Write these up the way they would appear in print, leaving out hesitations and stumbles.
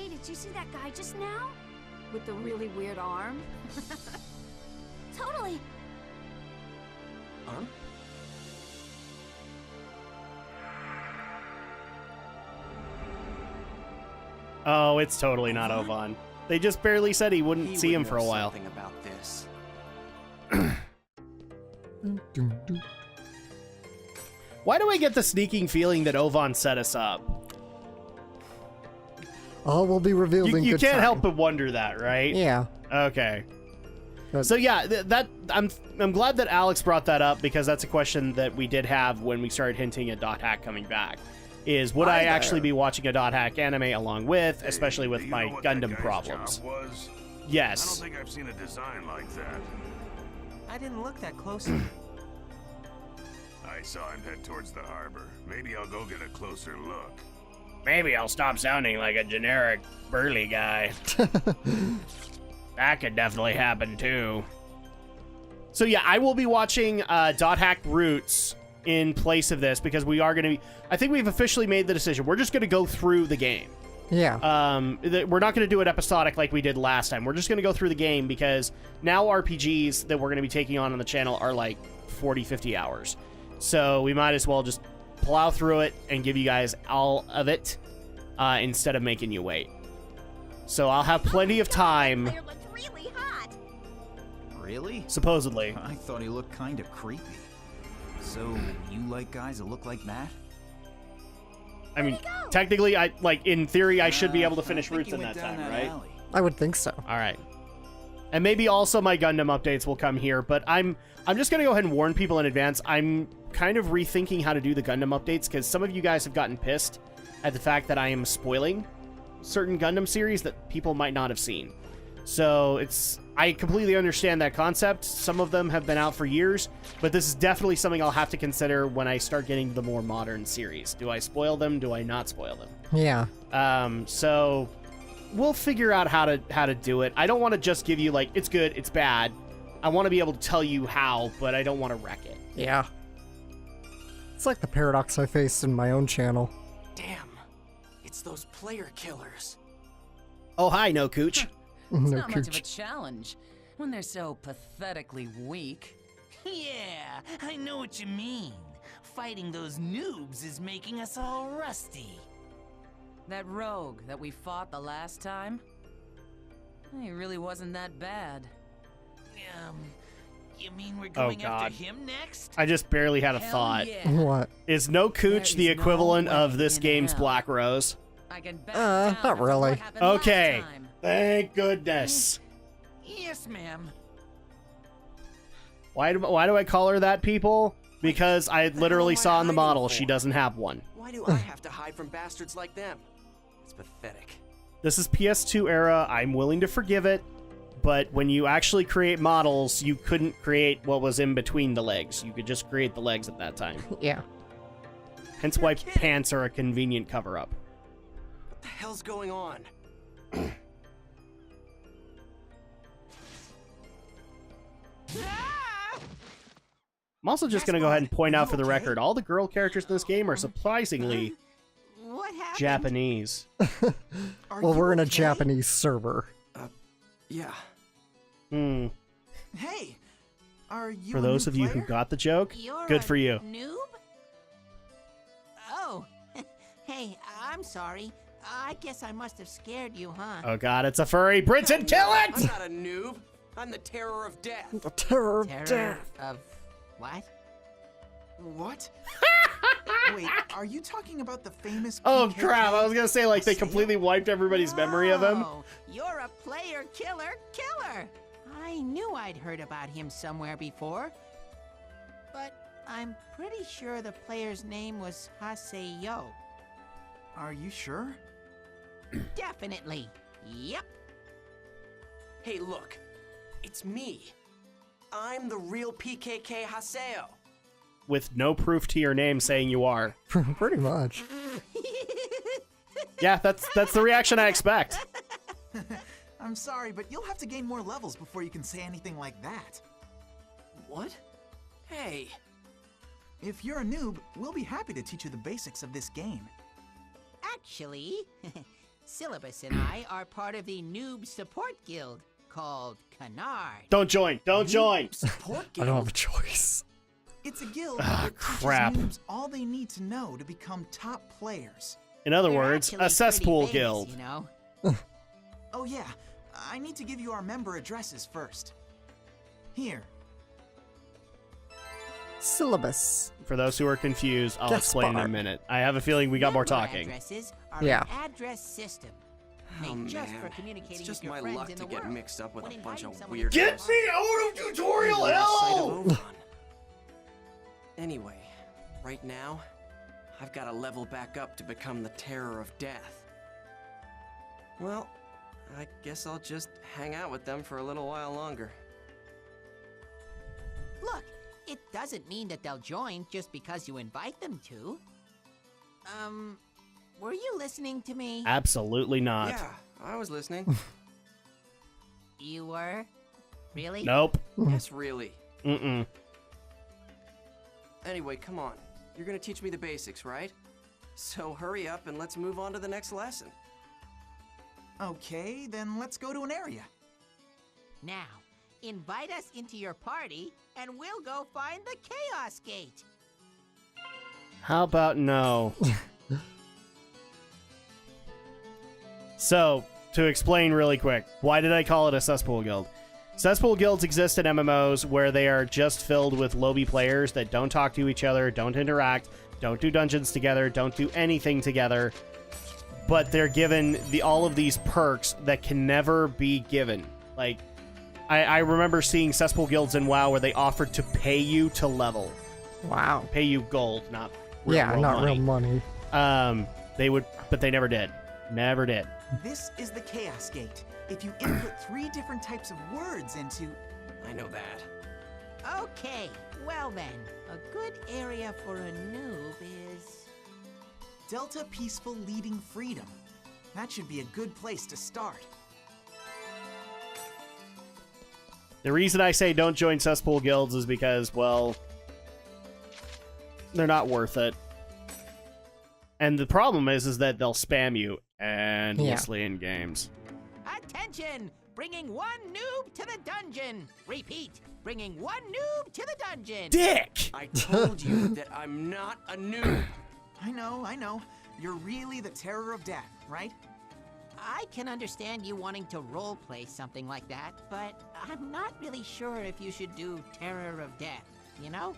Hey, did you see that guy just now? With the really weird arm? Totally! Arm? Oh, it's totally not Ovan. They just barely said he wouldn't see him for a while. Something about this. Why do I get the sneaking feeling that Ovan set us up? All will be revealed in You good can't time. help but wonder that, right? Yeah. Okay. But- So yeah, I'm glad that Alex brought that up, because that's a question that we did have when we started hinting at .hack coming back. Is would I actually be watching a .hack anime along with, especially with my Gundam problems? Yes. I don't think I've seen a design like that. I didn't look that closely. I saw him head towards the harbor. Maybe I'll go get a closer look. Maybe I'll stop sounding like a generic burly guy. That could definitely happen too. So yeah, I will be watching .hack Roots in place of this, because we are going to be... I think we've officially made the decision. We're just going to go through the game. Yeah. We're not going to do it episodic like we did last time. We're just going to go through the game, because now RPGs that we're going to be taking on the channel are like 40, 50 hours. So we might as well just plow through it and give you guys all of it instead of making you wait. So I'll have plenty of time. Player looks really hot. Really? Supposedly. I thought he looked kind of creepy. So, you like guys that look like that? I mean, technically, in theory, I should be able to finish Roots in that time, right? I would think so. All right. And maybe also my Gundam updates will come here, but I'm just going to go ahead and warn people in advance. I'm kind of rethinking how to do the Gundam updates, because some of you guys have gotten pissed at the fact that I am spoiling certain Gundam series that people might not have seen. So I completely understand that concept. Some of them have been out for years, but this is definitely something I'll have to consider when I start getting the more modern series. Do I spoil them? Do I not spoil them? Yeah. So we'll figure out how to do it. I don't want to just give you like, it's good, it's bad. I want to be able to tell you how, but I don't want to wreck it. Yeah. It's like the paradox I faced in my own channel. Damn. It's those player killers. Oh, hi, No Cooch. It's No not much of a cooch. challenge when they're so pathetically weak. Yeah, I know what you mean. Fighting those noobs is making us all rusty. That rogue that we fought the last time, he really wasn't that bad. You mean we're going God. after him next? I just barely had a Hell thought. yeah. What? Is No Cooch There the is no equivalent of way this in game's hell. Black Rose? I can back not down from really. what happened last Okay. time. Thank goodness. Yes, ma'am. Why do I call her that, people? Because I literally am I saw in the hiding model for? she doesn't have one. Why do I have to hide from bastards like them? It's pathetic. This is PS2 era. I'm willing to forgive it. But when you actually create models, you couldn't create what was in between the legs. You could just create the legs at that time. Yeah. Hence why pants are a convenient cover-up. What the hell's going on? I'm also just going to go ahead and point out for the record, all the girl characters in this game are surprisingly What happened? Japanese. Well, we're in a Japanese server. Yeah. Hmm. Hey, are you For those of you who got the joke, You're good a for you. Noob? Oh, hey, I'm sorry. I guess I must have scared you, huh? Oh god, it's a furry. Bridget, kill I'm it! not a noob. I'm the terror of death. The terror of Terror death. of what? What? Wait, are you talking about the famous Oh PKK? crap, I was gonna say like they completely wiped everybody's memory of him. Oh, you're a player killer. I knew I'd heard about him somewhere before. But I'm pretty sure the player's name was Haseo. Are you sure? Definitely. Yep. Hey, look. It's me. I'm the real PKK Haseo. With no proof to your name saying you are. Pretty much. Yeah, that's the reaction I expect. I'm sorry, but you'll have to gain more levels before you can say anything like that. What? Hey. If you're a noob, we'll be happy to teach you the basics of this game. Actually, Syllabus and I are part of the Noob Support Guild called Canard. Don't join. Don't join. Support I don't have guild. a choice. It's a guild Ah, that teaches crap. noobs all they need to know to become top players. In other They're words, actually a cesspool pretty famous, guild. You know? Oh yeah, I need to give you our member addresses first. Here. Syllabus. For those who are confused, I'll Guest explain in a spot. minute. I have a feeling we got more Member talking. Addresses are Yeah. an address system Oh, made just man. for communicating It's just with your my friends luck in to the get world. mixed up with When a bunch inviting of someone weird. to Get me out of tutorial hell! Anyway, right now, I've got to level back up to become the terror of death. Well, I guess I'll just hang out with them for a little while longer. Look, it doesn't mean that they'll join just because you invite them to. Were you listening to me? Absolutely not. Yeah, I was listening. You were? Really? Nope. Yes, really. Mm-mm. Anyway, come on. You're gonna teach me the basics, right? So hurry up and let's move on to the next lesson. Okay, then let's go to an area. Now, invite us into your party, and we'll go find the Chaos Gate. How about no? So, to explain really quick, why did I call it a cesspool guild? Cesspool guilds exist in MMOs where they are just filled with lobby players that don't talk to each other, don't interact, don't do dungeons together, don't do anything together, but they're given all of these perks that can never be given. Like, I remember seeing cesspool guilds in WoW where they offered to pay you to level. Wow. Pay you gold, not real Yeah, world not money. real money. They would, but they never did. Never did. This is the Chaos Gate. If you input 3 different types of words into... I know that. Okay, well then, a good area for a noob is... Delta Peaceful Leading Freedom. That should be a good place to start. The reason I say don't join cesspool guilds is because, well, they're not worth it. And the problem is that they'll spam you endlessly in games. Attention! Bringing 1 noob to the dungeon! Repeat, bringing 1 noob to the dungeon! Dick! I told you that I'm not a noob. I know. You're really the terror of death, right? I can understand you wanting to roleplay something like that, but I'm not really sure if you should do Terror of Death, you know?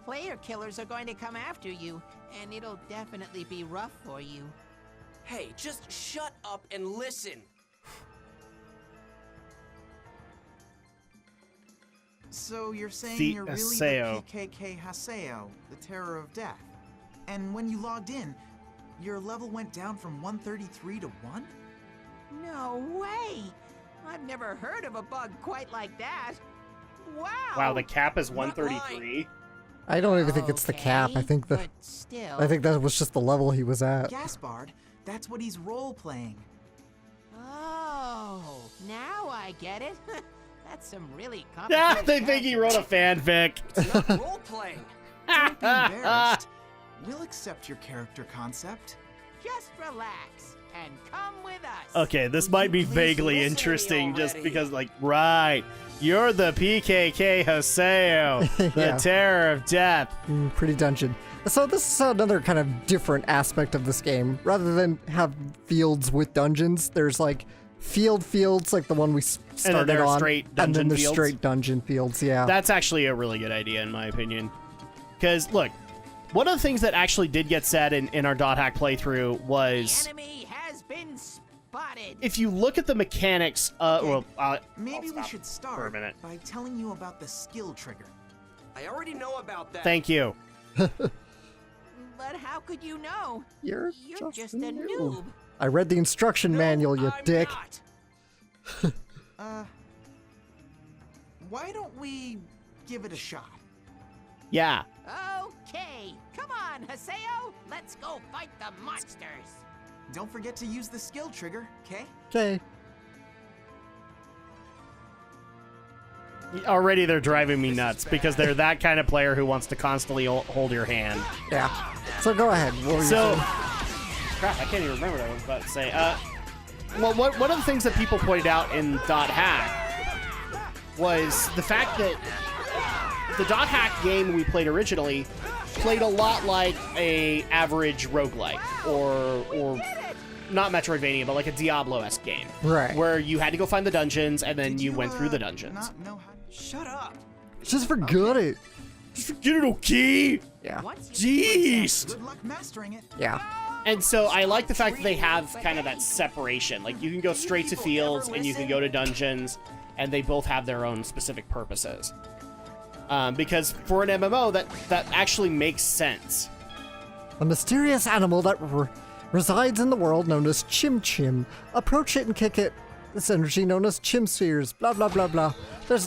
Player killers are going to come after you, and it'll definitely be rough for you. Hey, just shut up and listen. So you're saying The you're really Haseo. the PKK Haseo, the terror of death. And when you logged in, your level went down from 133 to 1? No way! I've never heard of a bug quite like that. Wow! Wow, the cap is Not 133. I don't even think it's the cap. I Okay, think but still. that was just the level he was at. Gaspard, that's what he's role-playing. Oh, now I get it. That's some really Yeah, complicated. they think he wrote a fanfic. It's not role-playing. Don't be embarrassed. We'll accept your character concept. Just relax and come with us. Okay, this Will might you be please vaguely listen to me interesting just already? because, like, right. You're the PKK Haseo, the Yeah. terror of death. Pretty dungeon. So this is another kind of different aspect of this game. Rather than have fields with dungeons, there's like fields like the one we started there are on, straight and dungeon then there's fields? straight dungeon fields. Yeah. That's actually a really good idea, in my opinion. Because, look, one of the things that actually did get said in our dot hack playthrough The was, enemy has been spotted. if you look at the mechanics, Maybe we stop should for a start minute. by telling you about the skill trigger. I already know about that. Thank you. But how could you know? You're just a noob. I read the instruction No, manual, you I'm dick. not. Why don't we give it a shot? Yeah. Okay, come on, Haseo. Let's go fight the monsters. Don't forget to use the skill trigger, okay? Okay. Already they're driving me This is nuts bad. because they're that kind of player who wants to constantly hold your hand. Yeah. So go ahead. What were you So, saying? crap, I can't even remember what I was about to say. well, one of the things that people pointed out in .hack was the fact that the .hack game we played originally played a lot like a average roguelike, or not Metroidvania, but like a Diablo-esque game. Right. Where you had to go find the dungeons, and then you went through the dungeons. Not know how to... Shut up. Just forget it. Get it, okay? Yeah. Jeez! Good luck mastering it. Yeah. And so I like the fact that they have kind of that separation. Like, you can go straight to fields, and you can go to dungeons, and they both have their own specific purposes. Because for an MMO, that actually makes sense. A mysterious animal that resides in the world known as Chim Chim. Approach it and kick it. This energy known as Chim Spheres. Blah, blah, blah, blah. I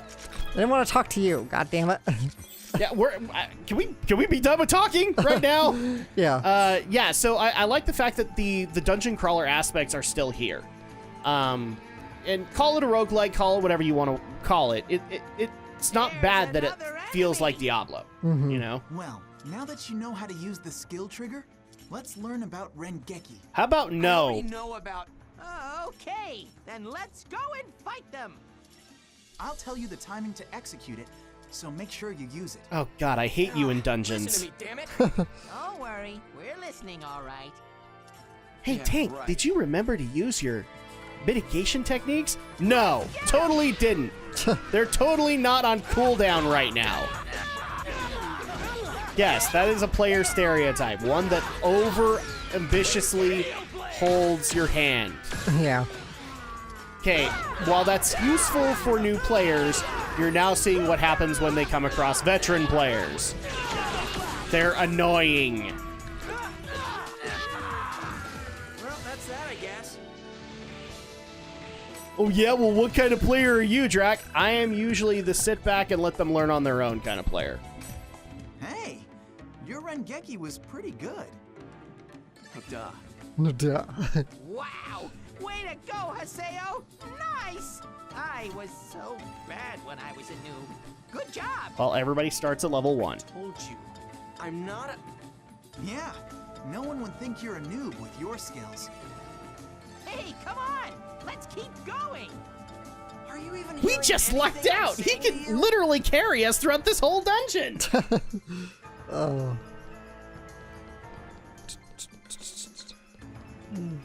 didn't want to talk to you. God damn it. Yeah, can we be done with talking right now? Yeah. Yeah, so I like the fact that the dungeon crawler aspects are still here. And call it a roguelike, call it whatever you want to call it. It's not bad that it feels like Diablo, you know? Well, now that you know how to use the skill trigger, let's learn about Rengeki. How about no? You know about... Okay, then let's go and fight them. I'll tell you the timing to execute it, so make sure you use it. Oh god, I hate you in Listen dungeons. to me, damn it. Don't worry, we're listening all right. Hey, Yeah, Tank, right. did you remember to use your mitigation techniques? No, totally didn't. They're totally not on cooldown right now. Yes, that is a player stereotype. One that over-ambitiously holds your hand. Yeah. Okay, while that's useful for new players, you're now seeing what happens when they come across veteran players. They're annoying. Well, that's that, I guess. Oh yeah, well what kind of player are you, Drak? I am usually the sit back and let them learn on their own kind of player. Hey, your Rengeki was pretty good. Oh, duh. Duh. Wow! Way to go, Haseo! Nice! I was so bad when I was a noob. Good job! Well, everybody starts at level 1. Told you. I'm not a... Yeah, no one would think you're a noob with your skills. Hey, come on! Let's keep going! Are you even We hearing just anything lucked I'm out! He saying to can you? literally carry us throughout this whole dungeon! Oh.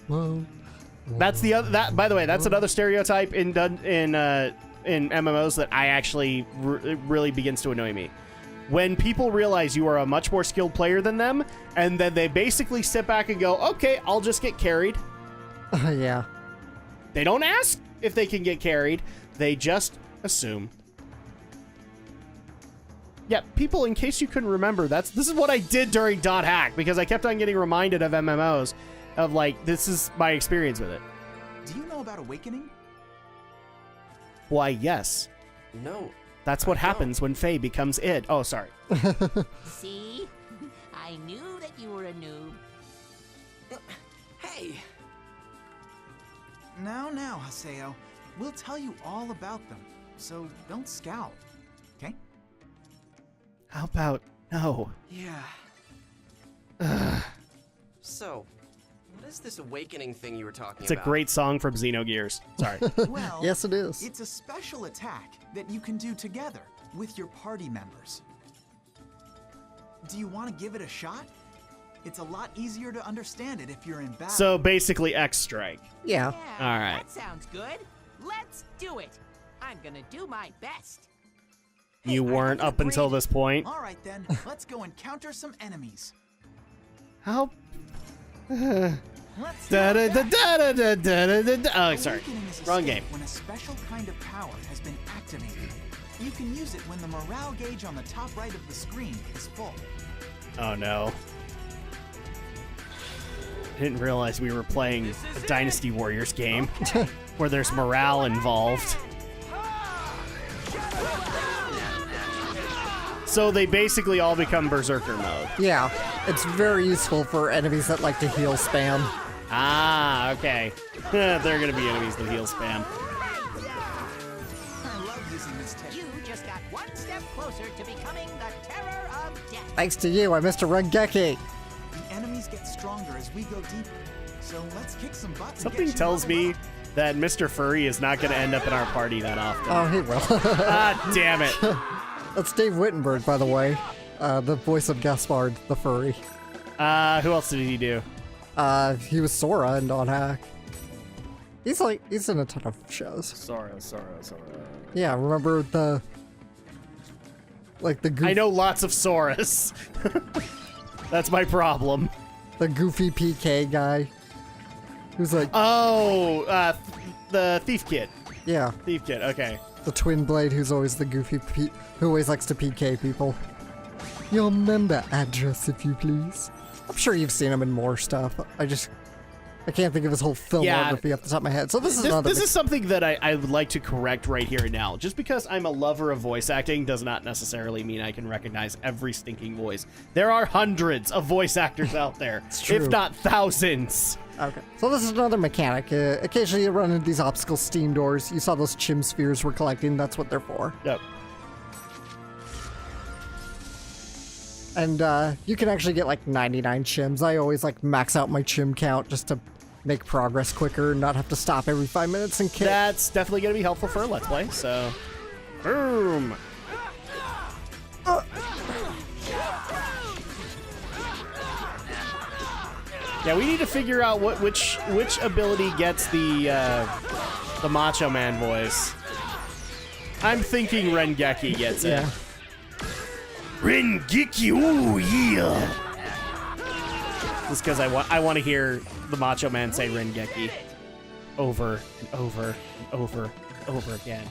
Whoa. That's the other. That, by the way, that's another stereotype in MMOs that I actually it really begins to annoy me. When people realize you are a much more skilled player than them, and then they basically sit back and go, "Okay, I'll just get carried." Yeah. They don't ask if they can get carried; they just assume. Yeah, people. In case you couldn't remember, this is what I did during .hack because I kept on getting reminded of MMOs. Of like, this is my experience with it. Do you know about Awakening? Why, yes. No. That's what I happens when Faye becomes id. Oh, sorry. See? I knew that you were a noob. Hey! Now, Haseo. We'll tell you all about them, so don't scowl, okay? How about no? Yeah. So, what is this awakening thing you were talking It's a about? great song from Xenogears. Sorry. Well, Yes, it is. it's a special attack that you can do together with your party members. Do you want to give it a shot? It's a lot easier to understand it if you're in battle. So basically, X Strike. Yeah. All right. That sounds good. Let's do it. I'm gonna do my best. You weren't up until this point. All right then, let's go encounter some enemies. How? Let's Da do da it. da da da da da da da. Oh, sorry. Awakening is a Wrong state game. when a special kind of power has been activated. You can use it when the morale gauge on the top right of the screen is full. Oh no. I didn't realize we were playing a Dynasty Warriors game where there's morale involved. So they basically all become Berserker mode. Yeah. It's very useful for enemies that like to heal spam. Ah, okay. They're gonna be enemies that heal spam. I love using this technique. You just got one step closer to becoming the terror of death. Thanks to you, I missed a Rengeki. The enemies get stronger as we go deeper. So let's kick some butt. and Something get you tells leveled me up. that Mr. Furry is not going to end up in our party that often. Oh, he will. Ah, damn it. That's Dave Wittenberg, by the way. The voice of Gaspard, the furry. Who else did he do? He was Sora in Dawn Hack. He's in a ton of shows. Sora. Yeah, remember the goof, I know lots of Soras. That's my problem. the goofy PK guy. Who's like, Oh, the Thief Kid. yeah, Thief Kid, okay. the twin blade who's always the goofy who always likes to PK people. Your member address, if you please. I'm sure you've seen him in more stuff. I can't think of his whole filmography off the top of my head. So this is something that I would like to correct right here and now. Just because I'm a lover of voice acting does not necessarily mean I can recognize every stinking voice. There are hundreds of voice actors out there, if not thousands. Okay. So this is another mechanic. Occasionally you run into these obstacle steam doors. You saw those chim spheres we're collecting. That's what they're for. Yep. And you can actually get like 99 chims. I always like max out my chim count just to make progress quicker and not have to stop every 5 minutes and kick. That's definitely going to be helpful for a Let's Play, so... Boom! Yeah, we need to figure out which ability gets the Macho Man voice. I'm thinking Rengeki gets it. Yeah. Rengeki, ooh, yeah! Just because I want to hear the Macho Man say Rengeki over and over and over and over again.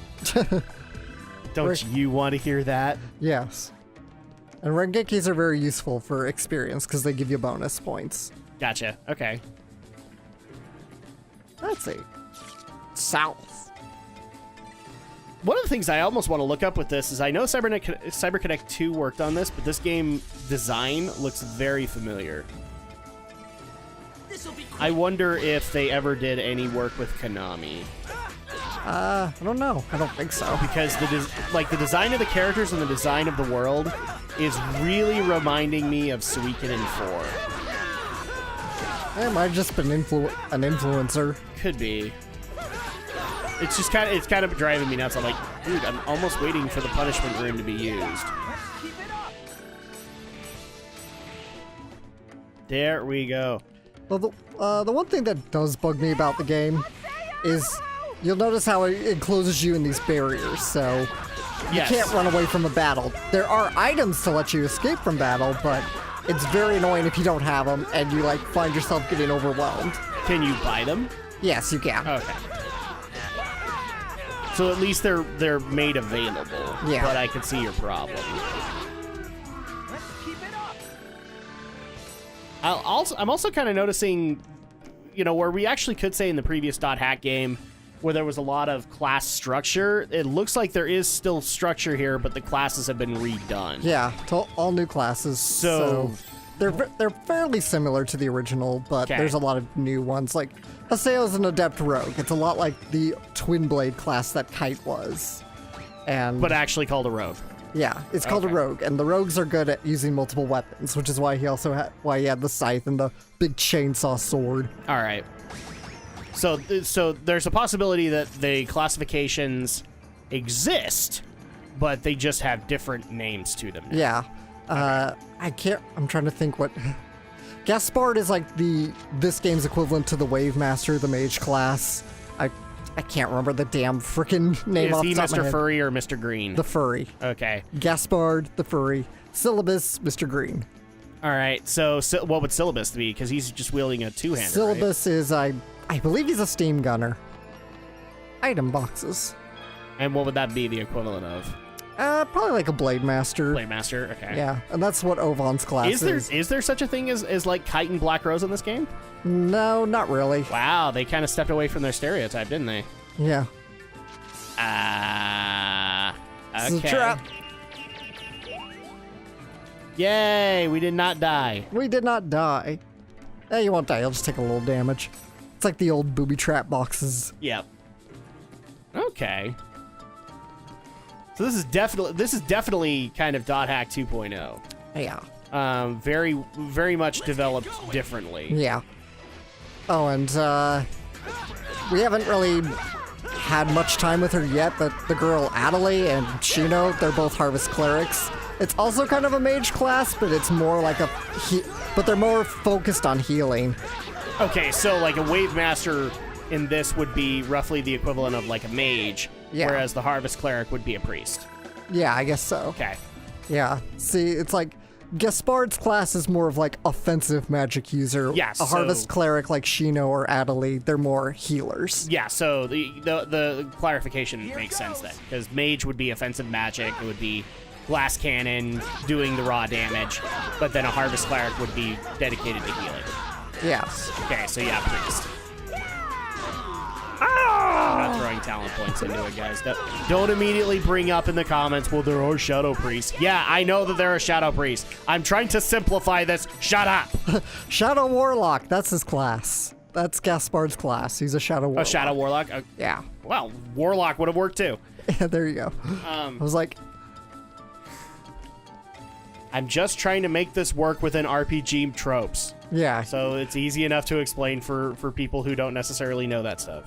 Don't you want to hear that? Yes. And Rengekis are very useful for experience because they give you bonus points. Gotcha. Okay. Let's see. South. One of the things I almost want to look up with this is I know CyberConnect 2 worked on this, but this game design looks very familiar. I wonder if they ever did any work with Konami. I don't know. I don't think so. Because the design of the characters and the design of the world is really reminding me of Suikoden 4. It might have just been an influencer. Could be. It's just kind of driving me nuts. I'm like, dude, I'm almost waiting for the punishment room to be used. There we go. Well, the one thing that does bug me about the game is you'll notice how it encloses you in these barriers, so you can't run away from a battle. There are items to let you escape from battle, but it's very annoying if you don't have them and you like find yourself getting overwhelmed. Can you buy them? Yes, you can. Okay. So at least they're made available. Yeah. But I can see your problem. I'm also kind of noticing, where we actually could say in the previous .hack game, where there was a lot of class structure, it looks like there is still structure here, but the classes have been redone. Yeah, all new classes. So they're fairly similar to the original, but there's a lot of new ones. Like Haseo is an adept rogue. It's a lot like the twin blade class that Kite was, but actually called a rogue. Yeah, it's called a rogue, and the rogues are good at using multiple weapons, which is why he had the scythe and the big chainsaw sword. All right. So there's a possibility that the classifications exist, but they just have different names to them now. Yeah. I'm trying to think what... Gaspard is like this game's equivalent to the Wave Master, the mage class. I can't remember the damn frickin' name off the top of my head. Is he Mr. Furry or Mr. Green? The Furry. Okay. Gaspard, the Furry. Syllabus, Mr. Green. All right. So what would Syllabus be? Because he's just wielding a two-hander, Syllabus is, I believe he's a steam gunner. Item boxes. And what would that be the equivalent of? Probably like a Blade Master. Blade Master, okay. Yeah, and that's what Ovan's class is. Is there such a thing as like Kite and Black Rose in this game? No, not really. Wow, they kind of stepped away from their stereotype, didn't they? Yeah. Okay. It's a trap. Yay, we did not die. We did not die. Hey, you won't die, you'll just take a little damage. It's like the old booby trap boxes. Yep. Okay. So this is definitely kind of .hack 2.0. Yeah. Very, very much developed differently. Yeah. Oh, and we haven't really had much time with her yet, but the girl Adelaide and Shino, they're both Harvest Clerics. It's also kind of a mage class, but it's more like but they're more focused on healing. Okay, so like a Wave Master in this would be roughly the equivalent of like a mage, whereas the Harvest Cleric would be a priest. Yeah, I guess so. Okay. Yeah. See, it's like Gaspard's class is more of like offensive magic user. Yes. A Harvest Cleric like Shino or Adelaide, they're more healers. Yeah, so the clarification makes sense then, because mage would be offensive magic, it would be glass cannon doing the raw damage, but then a Harvest Cleric would be dedicated to healing. Yes. Okay, so yeah, priest. I'm not throwing talent points into it, guys. Don't immediately bring up in the comments, well, there are shadow priests. Yeah, I know that there are shadow priests. I'm trying to simplify this. Shut up. Shadow Warlock, that's his class. That's Gaspard's class. He's a Shadow Warlock. A Shadow Warlock? Yeah. Well, Warlock would have worked too. Yeah, there you go. I was like... I'm just trying to make this work within RPG tropes. Yeah. So it's easy enough to explain for people who don't necessarily know that stuff.